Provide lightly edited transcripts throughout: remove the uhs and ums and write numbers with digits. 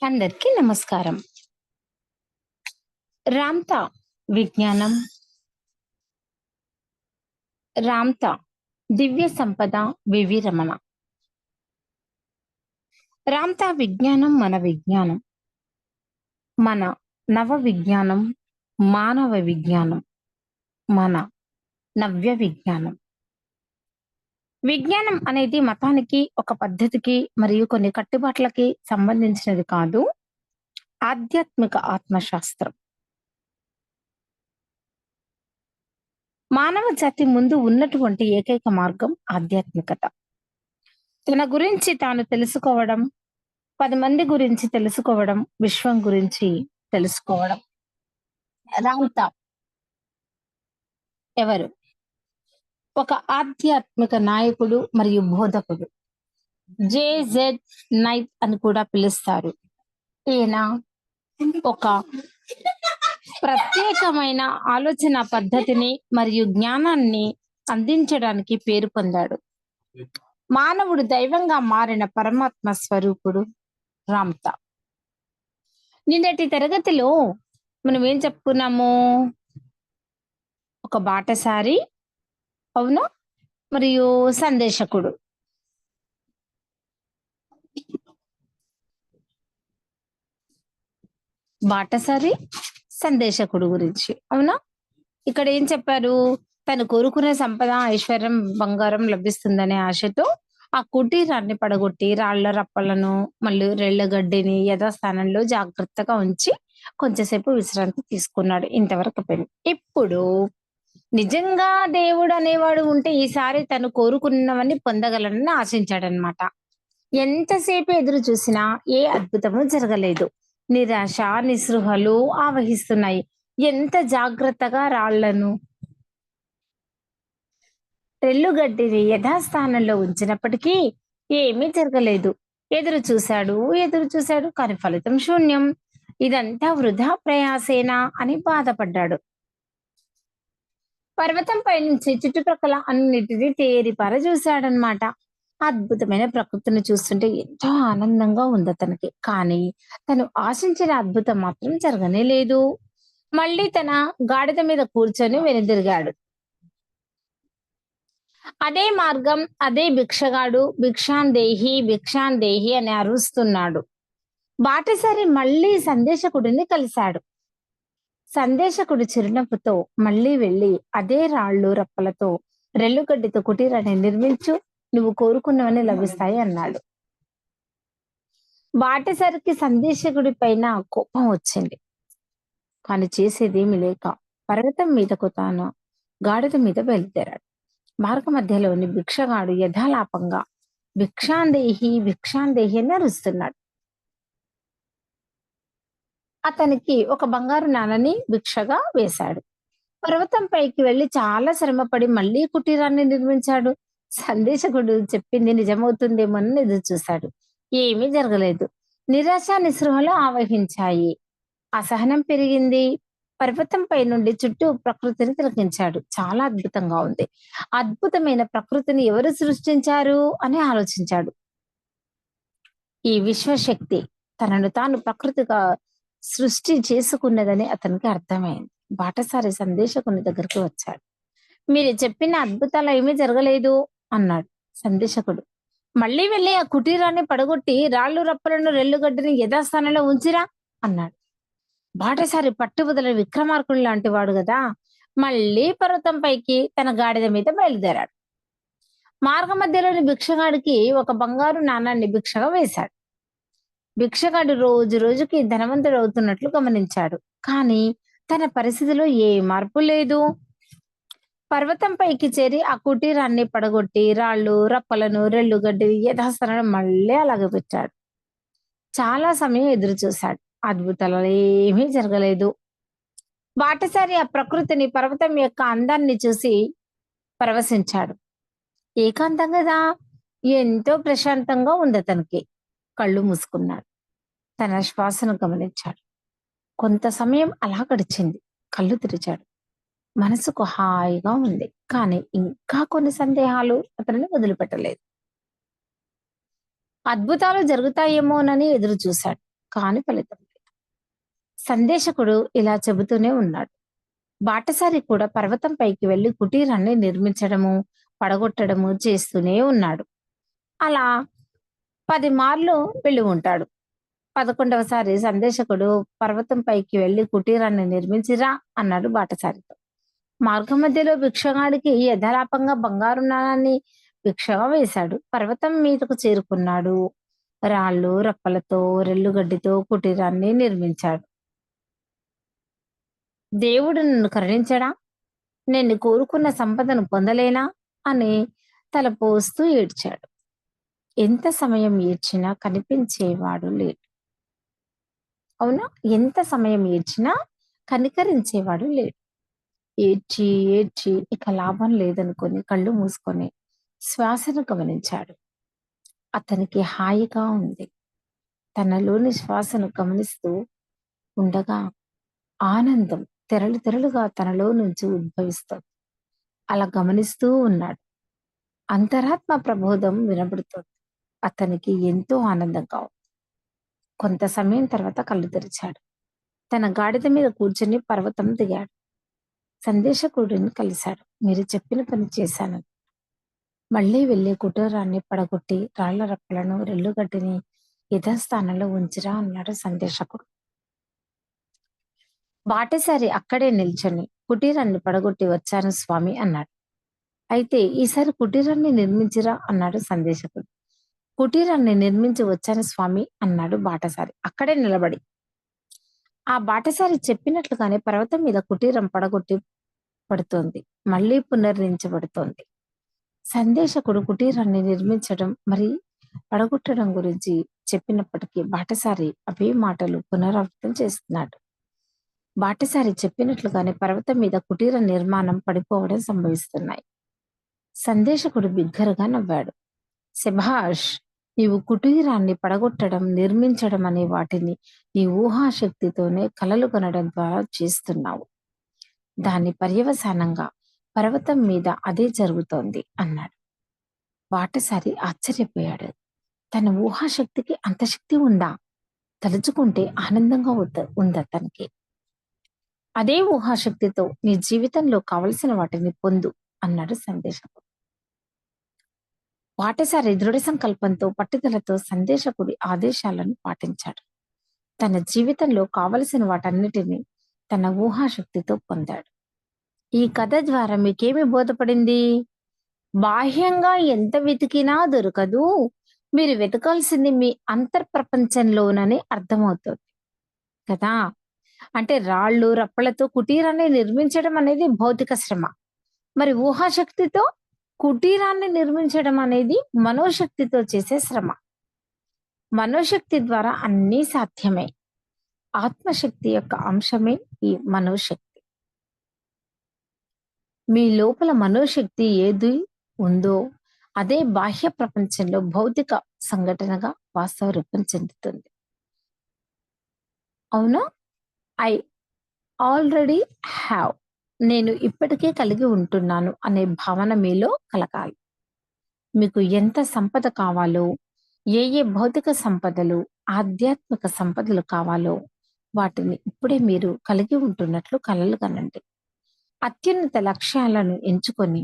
అందరికీ నమస్కారం. రామ్తా విజ్ఞానం, రామ్తా దివ్య సంపద వివి రమణ. రామ్తా విజ్ఞానం మన విజ్ఞానం. మన నవ విజ్ఞానం, మానవ విజ్ఞానం, మన నవ్య విజ్ఞానం. విజ్ఞానం అనేది మతానికి, ఒక పద్ధతికి మరియు కొన్ని కట్టుబాట్లకి సంబంధించినది కాదు. ఆధ్యాత్మిక ఆత్మశాస్త్రం. మానవ జాతి ముందు ఉన్నటువంటి ఏకైక మార్గం ఆధ్యాత్మికత. తన గురించి తాను తెలుసుకోవడం, 10 మంది గురించి తెలుసుకోవడం, విశ్వం గురించి తెలుసుకోవడం. రాంతా ఎవరు? ఒక ఆధ్యాత్మిక నాయకుడు మరియు బోధకుడు. జెజెడ్ నైట్ అని కూడా పిలుస్తారు. ఈయన ఒక ప్రత్యేకమైన ఆలోచన పద్ధతిని మరియు జ్ఞానాన్ని అందించడానికి పేరు పొందాడు. మానవుడు దైవంగా మారిన పరమాత్మ స్వరూపుడు రామ్తా. నిన్నటి తరగతిలో మనం ఏం చెప్పుకున్నాము? ఒక బాటసారి, అవును, మరియు సందేశకుడు. బాటసారి, సందేశకుడు గురించి, అవునా? ఇక్కడ ఏం చెప్పారు? తను కోరుకునే సంపద, ఐశ్వర్యం, బంగారం లభిస్తుందనే ఆశతో ఆ కుటీరాన్ని పడగొట్టి రాళ్ల రప్పలను, మళ్ళీ రెళ్ళగడ్డిని యథాస్థానంలో జాగ్రత్తగా ఉంచి కొంచెంసేపు విశ్రాంతి తీసుకున్నాడు. ఇంతవరకు పని. ఇప్పుడు నిజంగా దేవుడు అనేవాడు ఉంటే ఈసారి తను కోరుకున్నవన్నీ పొందగలనని ఆశించాడనమాట. ఎంతసేపు ఎదురు చూసినా ఏ అద్భుతము జరగలేదు. నిరాశ, నిస్పృహలు ఆవహిస్తున్నాయి. ఎంత జాగ్రత్తగా రాళ్లను, రెల్లుగడ్డిని యథాస్థానంలో ఉంచినప్పటికీ ఏమీ జరగలేదు. ఎదురు చూశాడు కానీ ఫలితం శూన్యం. ఇదంతా వృధా ప్రయాసేనా అని బాధపడ్డాడు. పర్వతంపై నుంచి చుట్టుప్రక్కల అన్నిటినీ తేరిపార చూశాడనమాట. అద్భుతమైన ప్రకృతిని చూస్తుంటే ఎంతో ఆనందంగా ఉంది అతనికి. కానీ తను ఆశించిన అద్భుతం మాత్రం జరగనే లేదు. మళ్ళీ తన గాడిద మీద కూర్చొని వెనుదిరిగాడు. అదే మార్గం, అదే భిక్షగాడు భిక్షాందేహి అని అరుస్తున్నాడు. బాటసారి మళ్ళీ సందేశకుడిని కలిశాడు. సందేశకుడు చిరునవ్వుతో మళ్ళీ వెళ్ళి అదే రాళ్ళు రప్పలతో రెల్లుగడ్డితో కుటీరాన్ని నిర్మించు, నువ్వు కోరుకున్నవన్నీ లభిస్తాయి అన్నాడు. బాటసారికి సందేశకుడి పైన కోపం వచ్చింది. కానీ చేసేదేమీ లేక పర్వతం మీదకు తాను గాడిద మీద బయలుదేరాడు. మార్గ మధ్యలోని భిక్షగాడు యథాలాపంగా భిక్షాందేహి అని అరుస్తున్నాడు. అతనికి ఒక బంగారు నాణాన్ని భిక్షగా వేశాడు. పర్వతం పైకి వెళ్లి చాలా శ్రమపడి మళ్ళీ కుటీరాన్ని నిర్మించాడు. సందేశకుడు చెప్పింది నిజమవుతుందేమోనని ఎదురు చూశాడు. ఏమీ జరగలేదు. నిరాశ, నిస్పృహలు ఆవహించాయి. అసహనం పెరిగింది. పర్వతంపై నుండి చుట్టూ ప్రకృతిని తిలకించాడు. చాలా అద్భుతంగా ఉంది. అద్భుతమైన ప్రకృతిని ఎవరు సృష్టించారు అని ఆలోచించాడు. ఈ విశ్వశక్తి తనను తాను ప్రకృతిగా సృష్టి చేసుకున్నదని అతనికి అర్థమైంది. బాటసారి సందేశకుని దగ్గరికి వచ్చాడు. మీరు చెప్పిన అద్భుతాలు ఏమీ జరగలేదు అన్నాడు. సందేశకుడు మళ్ళీ వెళ్ళి ఆ కుటీరాన్ని పడగొట్టి రాళ్ళు రప్పలను, రెల్లుగడ్డిని యథాస్థానంలో ఉంచిరా అన్నాడు. బాటసారి పట్టుబదల విక్రమార్కుడు లాంటి వాడు కదా. మళ్ళీ పర్వతం పైకి తన గాడిద మీద బయలుదేరాడు. మార్గ మధ్యలోని భిక్షగాడికి ఒక బంగారు నాణాన్ని భిక్షగా వేశాడు. భిక్షగాడు రోజు రోజుకి ధనవంతుడు అవుతున్నట్లు గమనించాడు. కానీ తన పరిస్థితిలో ఏ మార్పు లేదు. పర్వతం పైకి చేరి ఆ కుటీరాన్ని పడగొట్టి రాళ్ళు రప్పలను, రెల్లుగడ్డి యథాస్థానంలో మళ్ళీ అలాగే పెట్టాడు. చాలా సమయం ఎదురు చూశాడు. అద్భుతాలు ఏమీ జరగలేదు. బాటసారి ఆ ప్రకృతిని, పర్వతం యొక్క అందాన్ని చూసి పరవశించాడు. ఏకాంతం కదా, ఎంతో ప్రశాంతంగా ఉంది అతనికి. కళ్ళు మూసుకున్నాడు. తన శ్వాసను గమనించాడు. కొంత సమయం అలా గడిచింది. కళ్ళు తెరిచాడు. మనసుకు హాయిగా ఉంది. కానీ ఇంకా కొన్ని సందేహాలు అతనిని వదిలిపెట్టలేదు. అద్భుతాలు జరుగుతాయేమోనని ఎదురు చూశాడు. కాని ఫలితం లేదు. సందేశకుడు ఇలా చెబుతూనే ఉన్నాడు. బాటసారి కూడా పర్వతం పైకి వెళ్లి కుటీరాన్ని నిర్మించడము, పడగొట్టడము చేస్తూనే ఉన్నాడు. అలా 10 మార్లు వెళ్ళి ఉంటాడు. 11వసారి సందేశకుడు పర్వతం పైకి వెళ్లి కుటీరాన్ని నిర్మించిరా అన్నాడు బాటసారితో. మార్గం మధ్యలో భిక్షగాడికి యథాలాపంగా బంగారు నాణాన్ని భిక్షగా వేశాడు. పర్వతం మీదకు చేరుకున్నాడు. రాళ్ళు, రప్పలతో, రెల్లుగడ్డితో కుటీరాన్ని నిర్మించాడు. దేవుడు నన్ను కరుణించడా? నేను కోరుకున్న సంపదను పొందలేనా? అని తలపోస్తూ ఏడ్చాడు. ఎంత సమయం ఏడ్చినా కనిపించేవాడు లేడు. అవునా? ఎంత సమయం ఏడ్చినా కనికరించేవాడు లేడు. ఏడ్చి ఏడ్చి ఇక లాభం లేదనుకొని కళ్ళు మూసుకొని శ్వాసను గమనించాడు. అతనికి హాయిగా ఉంది. తనలోని శ్వాసను గమనిస్తూ ఉండగా ఆనందం తెరలు తెరలుగా తనలో నుంచి ఉద్భవిస్తుంది. అలా గమనిస్తూ ఉన్నాడు. అంతరాత్మ ప్రబోధం వినబడుతోంది. అతనికి ఎంతో ఆనందంగా ఉంది. కొంత సమయం తర్వాత కళ్ళు తెరిచాడు. తన గాడిద మీద కూర్చుని పర్వతం దిగాడు. సందేశకుడిని కలిశాడు. మీరు చెప్పిన పని చేశాను. మళ్ళీ వెళ్ళి కుటీరాన్ని పడగొట్టి రాళ్ల రప్పలను, రెల్లుగడ్డిని యథాస్థానంలో ఉంచిరా అన్నాడు సందేశకుడు. బాటసారి అక్కడే నిల్చొని కుటీరాన్ని పడగొట్టి వచ్చాను స్వామి అన్నాడు. అయితే ఈసారి కుటీరాన్ని నిర్మించిరా అన్నాడు సందేశకుడు. కుటీరాన్ని నిర్మించి వచ్చాను స్వామి అన్నాడు బాటసారి అక్కడే నిలబడి. ఆ బాటసారి చెప్పినట్లుగానే పర్వతం మీద కుటీరం పడగొట్టి పడుతోంది. మళ్ళీ పునర్నించబడుతోంది. సందేశకుడు కుటీరాన్ని నిర్మించడం మరి పడగొట్టడం గురించి చెప్పినప్పటికీ బాటసారి అవే మాటలు పునరావృతం చేస్తున్నాడు. బాటసారి చెప్పినట్లుగానే పర్వతం మీద కుటీర నిర్మాణం పడిపోవడం సంభవిస్తున్నాయి. సందేశకుడు బిగ్గరగా నవ్వాడు. శభాష్! నీవు కుటీరాన్ని పడగొట్టడం, నిర్మించడం అనే వాటిని నీ ఊహాశక్తితోనే కలలు కనడం ద్వారా చేస్తున్నావు. దాని పర్యవసానంగా పర్వతం మీద అదే జరుగుతోంది అన్నాడు. బాటసారి ఆశ్చర్యపోయాడు. తన ఊహాశక్తికి అంత శక్తి ఉందా? తలుచుకుంటే ఆనందంగా ఉంది అతనికి. అదే ఊహాశక్తితో నీ జీవితంలో కావలసిన వాటిని పొందు అన్నాడు సందేశకుడు. బాటసారి దృఢ సంకల్పంతో, పట్టుదలతో సందేశకుడి ఆదేశాలను పాటించాడు. తన జీవితంలో కావలసిన వాటన్నిటినీ తన ఊహాశక్తితో పొందాడు. ఈ కథ ద్వారా మీకేమి బోధపడింది? బాహ్యంగా ఎంత వెతికినా దొరకదు. మీరు వెతకాల్సింది మీ అంతర్ప్రపంచంలోనని అర్థమవుతుంది కదా. అంటే రాళ్ళు, రప్పలతో కుటీరాన్ని నిర్మించడం అనేది భౌతిక శ్రమ. మరి ఊహాశక్తితో కుటీరాన్ని నిర్మించడం అనేది మనోశక్తితో చేసే శ్రమ. మనోశక్తి ద్వారా అన్నీ సాధ్యమే. ఆత్మశక్తి యొక్క అంశమే ఈ మనోశక్తి. మీ లోపల మనోశక్తి ఏది ఉందో అదే బాహ్య ప్రపంచంలో భౌతిక సంఘటనగా వాస్తవ రూపం చెందుతుంది. అవునా? ఐ ఆల్రెడీ హ్యావ్, నేను ఇప్పటికే కలిగి ఉంటున్నాను అనే భావన మీలో కలగాలి. మీకు ఎంత సంపద కావాలో, ఏ ఏ భౌతిక సంపదలు, ఆధ్యాత్మిక సంపదలు కావాలో వాటిని ఇప్పుడే మీరు కలిగి ఉంటున్నట్లు కలలు కనండి. అత్యున్నత లక్ష్యాలను ఎంచుకొని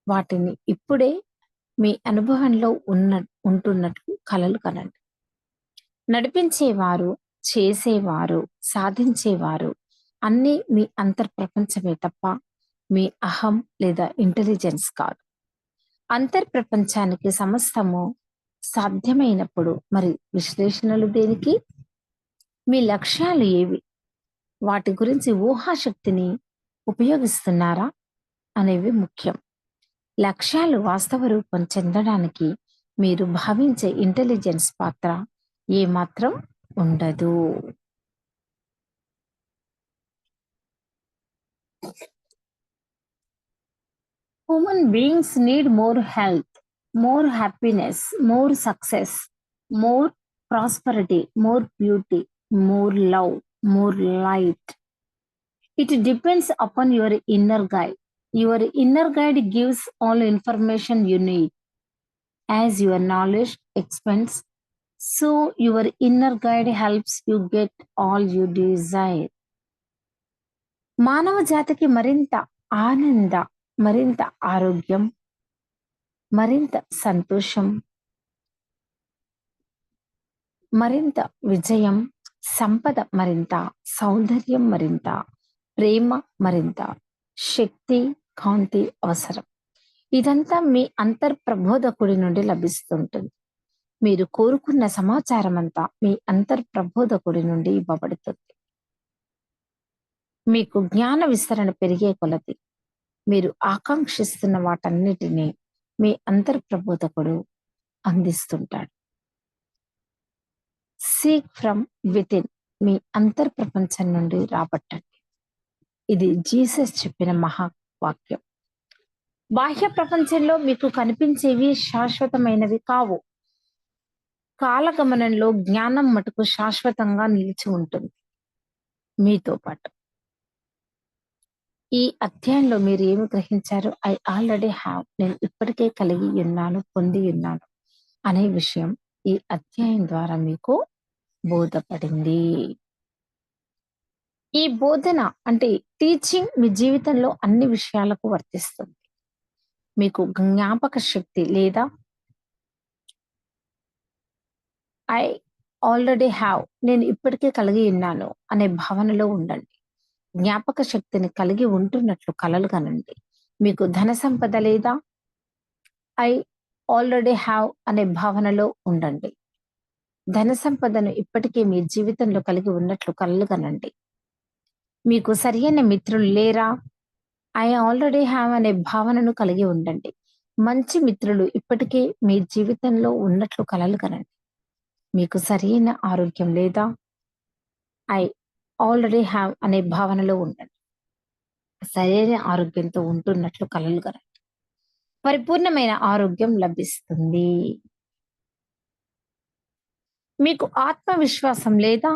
వాటిని ఇప్పుడే మీ అనుభవంలో ఉంటున్నట్లు కలలు కనండి. నడిపించేవారు, చేసేవారు, సాధించేవారు అన్నీ మీ అంతర్ప్రపంచమే తప్ప మీ అహం లేదా ఇంటెలిజెన్స్ కాదు. అంతర్ప్రపంచానికి సమస్తము సాధ్యమైనప్పుడు మరి విశ్లేషణలు దేనికి? మీ లక్ష్యాలు ఏవి? వాటి గురించి ఊహాశక్తిని ఉపయోగిస్తున్నారా అనేవి ముఖ్యం. లక్ష్యాలు వాస్తవ రూపం చెందడానికి మీరు భావించే ఇంటెలిజెన్స్ పాత్ర ఏమాత్రం ఉండదు. Human beings need more health, more happiness, more success, more prosperity, more beauty, more love, more light. It depends upon your inner guide. Your inner guide gives all information you need. As your knowledge expands, so your inner guide helps you get all you Dzire. మానవ జాతికి మరింత ఆనంద, మరింత ఆరోగ్యం, మరింత సంతోషం, మరింత విజయం, సంపద మరింత, సౌందర్యం మరింత, ప్రేమ మరింత, శక్తి, కాంతి అవసరం. ఇదంతా మీ అంతర్ప్రబోధకుడి నుండి లభిస్తుంటుంది. మీరు కోరుకున్న సమాచారం అంతా మీ అంతర్ప్రబోధకుడి నుండి ఇవ్వబడుతుంది. మీకు జ్ఞాన విస్తరణ పెరిగే కొలది మీరు ఆకాంక్షిస్తున్న వాటన్నిటినీ మీ అంతర్ప్రబోధకుడు అందిస్తుంటాడు. సీక్ ఫ్రమ్ వితిన్, మీ అంతర్ప్రపంచం నుండి రాబట్టండి. ఇది జీసస్ చెప్పిన మహావాక్యం. బాహ్య ప్రపంచంలో మీకు కనిపించేవి శాశ్వతమైనవి కావు. కాలగమనంలో జ్ఞానం మటుకు శాశ్వతంగా నిలిచి ఉంటుంది మీతో పాటు. ఈ అధ్యాయంలో మీరు ఏమి గ్రహించారు? ఐ ఆల్రెడీ హ్యావ్, నేను ఇప్పటికే కలిగి ఉన్నాను, పొంది ఉన్నాను అనే విషయం ఈ అధ్యాయం ద్వారా మీకు బోధపడింది. ఈ బోధన అంటే టీచింగ్ మీ జీవితంలో అన్ని విషయాలకు వర్తిస్తుంది. మీకు జ్ఞాపక శక్తి లేదా ఐ ఆల్రెడీ హ్యావ్, నేను ఇప్పటికే కలిగి ఉన్నాను అనే భావనలో ఉండండి. జ్ఞాపక శక్తిని కలిగి ఉంటున్నట్లు కలలు కనండి. మీకు ధన సంపద లేదా ఐ ఆల్రెడీ హ్యావ్ అనే భావనలో ఉండండి. ధన సంపదను ఇప్పటికే మీ జీవితంలో కలిగి ఉన్నట్లు కలలు కనండి. మీకు సరియైన మిత్రులు లేరా? ఐ ఆల్రెడీ హ్యావ్ అనే భావనను కలిగి ఉండండి. మంచి మిత్రులు ఇప్పటికే మీ జీవితంలో ఉన్నట్లు కలలు కనండి. మీకు సరైన ఆరోగ్యం లేదా? ఐ ఆల్రెడీ హ్యావ్ అనే భావనలో ఉండండి. సరైన ఆరోగ్యంతో ఉంటున్నట్లు కలలు కనండి. పరిపూర్ణమైన ఆరోగ్యం లభిస్తుంది. మీకు ఆత్మవిశ్వాసం లేదా?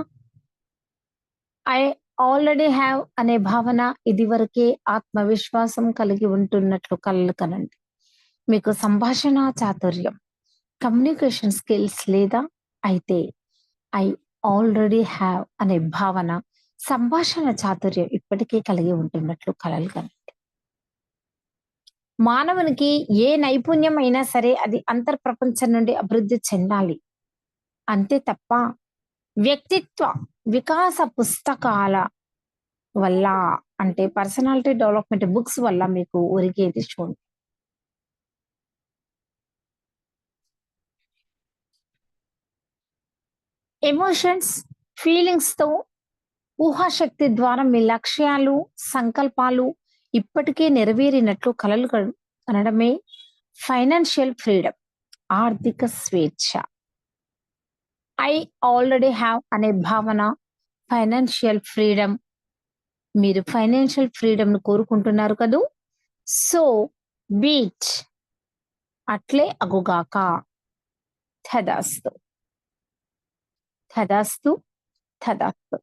ఐ ఆల్రెడీ హ్యావ్ అనే భావన ఇదివరకే ఆత్మవిశ్వాసం కలిగి ఉంటున్నట్లు కలలు కనండి. మీకు సంభాషణ చాతుర్యం, కమ్యూనికేషన్ స్కిల్స్ లేదా? అయితే ఐ ఆల్రెడీ హ్యావ్ అనే భావన సంభాషణ చాతుర్యం ఇప్పటికే కలిగి ఉంటున్నట్లు కలలు కనండి. మానవునికి ఏ నైపుణ్యం అయినా సరే అది అంతర్ప్రపంచం నుండి అభివృద్ధి చెందాలి. అంతే తప్ప వ్యక్తిత్వ వికాస పుస్తకాల వల్ల అంటే పర్సనాలిటీ డెవలప్మెంట్ బుక్స్ వల్ల మీకు ఒరిగేది చూడండి. ఎమోషన్స్, ఫీలింగ్స్ తో ఊహాశక్తి ద్వారా మీ లక్ష్యాలు, సంకల్పాలు ఇప్పటికే నెరవేరినట్లు కలలు కనడమే ఫైనాన్షియల్ ఫ్రీడమ్, ఆర్థిక స్వేచ్ఛ. ఐ ఆల్రెడీ హ్యావ్ అనే భావన ఫైనాన్షియల్ ఫ్రీడమ్. మీరు ఫైనాన్షియల్ ఫ్రీడమ్ ను కోరుకుంటున్నారు కదూ. సో బీట్, అట్లే అగుగాక. తదాస్తు, తదాస్తు, తదాస్తు.